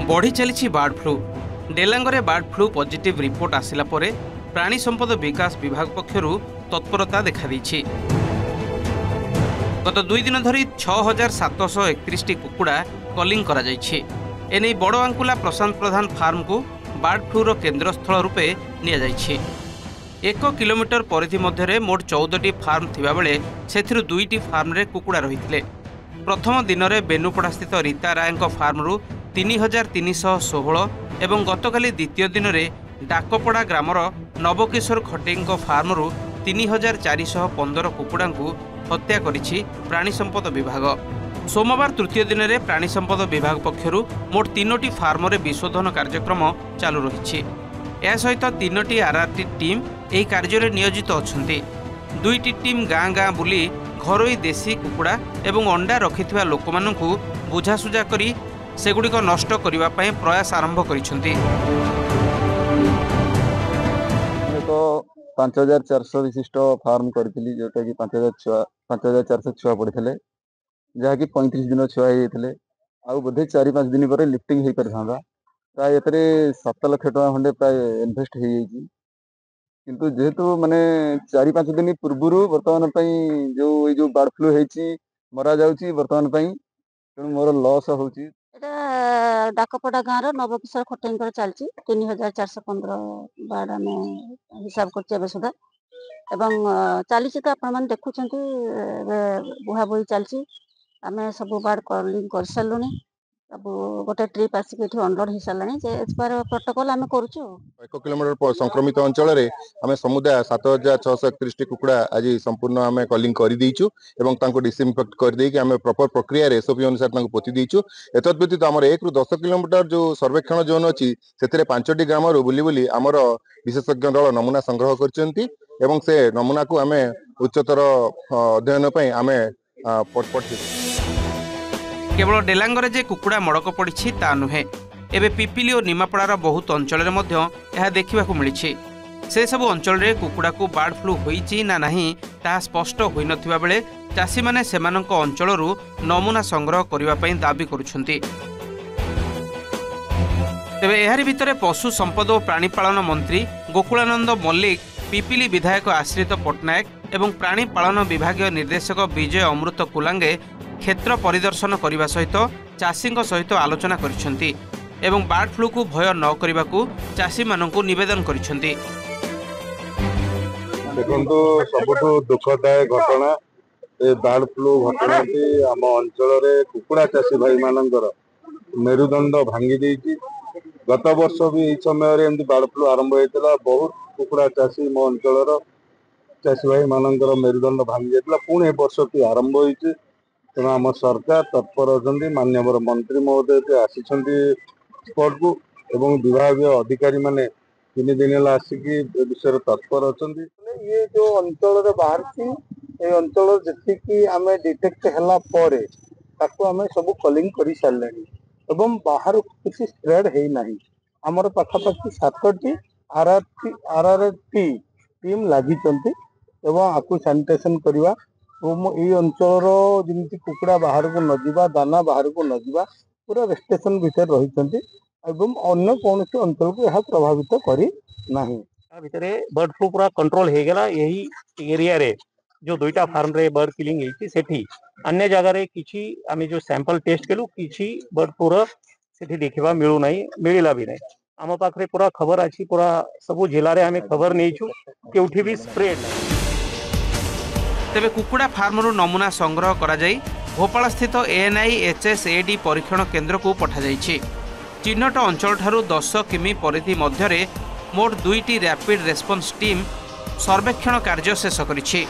बढ़ी चली bird flu. डेलांगरे बार्ड फ्लू पॉजिटिव रिपोर्ट आसिला परे प्राणी संपद विकास विभाग पक्षरु तत्परता देखा देछि। गत 2 दिन धरी 6731 कुकुड़ा कलिंग करा जाइछि। एने बड़आंकुला प्रशांत प्रधान फार्म को बार्ड फ्लूर केन्द्रस्थल रूपे निया जाइछि। 1 किलोमीटर परिधि मध्य मोट 14टी फार्म थिबा बेले सेथिरु 2टी फार्म रे कुकुड़ा रहिथिले। प्रथम दिन में बेनुपड़ा स्थित रीता राय फार्मरू 3316 एवं गतकाली द्वितीय दिन में डाकपड़ा ग्रामर नवकिशोर खटे फार्मरू 3415 कुकुड़ा हत्या करिछि प्राणी संपद विभाग। सोमवार तृतीय दिन में प्राणी संपद विभाग पक्षरु मोट 3टी फार्म रे विशोधन कार्यक्रम चालू रही। यह सहित 3टी आरआरटी टीम यह कार्य नियोजित अछंती। 2टी टीम गाँ गाँ बुली घरोई देशी कुकुड़ा एवं अंडा रखिथिबा लोकमानंकु बुझासुझा करी सेगुड़िक नष्ट करने प्रयास आरंभ करिसेंती। तो 5400 विशिष्ट फार्म करी जोटा कि 5400 छुआ पड़ते जहाँकि 35 दिन छुआ होते आउ बोधे 4-5 दिन पर लिफ्टिंग हो पारि प्राय ए 7 लाख टका खंडे प्राय इनभेस्ट हो जाइए। किंतु जेहेतु माने 4-5 दिन पूर्व बर्तमान जो बार्ड फ्लू होती मरा जाऊँगी बर्तमान तेणु मोर लॉस होची। डाकपड़ा गाँव नवकिशोर खटे चलती 3415 बार्ड आम हिसाब कर सुधा एवं चली तो आप देखुं बुहा बुही चलती आम सब बार्ड कलिंग कर सारूँ। सब गोटे ट्रिप आसिक अनलोड हो सारा प्रोटोकॉल आम कर 1 किलोमीटर संक्रमित अंचल में आम समुदाय 7631 कुकुड़ा आज संपूर्ण आम कलिंग कर देचु एवं डिसइनफेक्ट कर देकी आम प्रॉपर प्रक्रिया एसओपी अनुसार पोती देचु। एतद व्यतीत आम 1 ରୁ 10 किलोमीटर जो सर्वेक्षण जोन अच्छी से 5टी ग्राम बुली बुली आमर विशेषज्ञ दल नमूना संग्रह कर से नमूना को आम उच्चतर अध्ययन आम पठे। केवल डेलांगरे जे कुकुड़ा मड़क पड़ी ता नुहे एबे पिपिली और निमापड़ार बहुत अंचल में देखा मिली। से सबु अंचल रे कुकुड़ा को बार्ड फ्लू होईची ना नहीं ता स्पष्ट होई नथिबा बेले चासी माने सेमानक अंचलरू नमूना संग्रह करिबा पई दाबी करुछंती। तेबे एहारि भितरे पशु संपद और प्राणीपालन मंत्री गोकुलानंद मल्लिक, पिपिली विधायक आश्रित पट्टनायक एवं प्राणीपालन विभागीय निर्देशक विजय अमृत कुलांगे क्षेत्र परिदर्शन करने सहित चाषी सहित आलोचना करिसेंती एवं बार्ड फ्लू को भय न करने को चाषी मानक निवेदन करिसेंती। देखो सबुठु दुखदायक घटना ए बार्ड फ्लू घटना आम अंचल कुकुड़ा चाषी भाई मानकर मेरुदंड भांगी देछि। गत वर्ष भी यही समय बार्ड फ्लू आरंभ होता बहुत कुकुड़ा चाषी मो अंचल चाषी भाई मानकर मेरुदंड भांगी जाता पुणी वर्ष की आरंभ होती। तेणु आम सरकार तत्पर अच्छा माननीय मंत्री महोदय आसी स्पॉट को एवं विभागीय अधिकारी माने 3 दिन आसिक विषय तत्पर अच्छा। ये जो अंचल बाहर अंचल जी आम डिटेक्ट है आम सब कलिंग कर सारे एवं बाहर किसी स्प्रेड है ना। आमर पाखापाखि 7टी आरआरटी टीम लगी आपको सैनिटेशन करवा ये अंचल जमी कुकुड़ा बाहर को न जावा दाना बाहर को न जावा पूरा रेस्ट्रिक्शन भितर रही अन्य कौन अंचल को यह प्रभावित करना। भितर बर्ड फ्लू पूरा कंट्रोल हो गला। यही एरिया रे जो 2टा फार्म रे बर्ड किलिंग होती सेठी अन्य जगह रे किछि आमे जो सैंपल टेस्ट केलु किछि बर्ड फ्लू सेठी देखा मिलू नहीं मिलला भी नहीं। आम पाखे पूरा खबर अच्छी पूरा सब जिले में आम खबर नहीं केउठी भी स्प्रेड नहीं। तेबे कुकुड़ा फार्मरू नमूना संग्रह करा जाई भोपाल स्थित ANIHSAD परीक्षण केन्द्र को पठा जाइछि। चिन्हट अंचल ठारू 10 किमी परिधि मध्यरे मोट 2टी रैपिड रेस्पॉन्स टीम सर्वेक्षण कार्य शेष करिछि।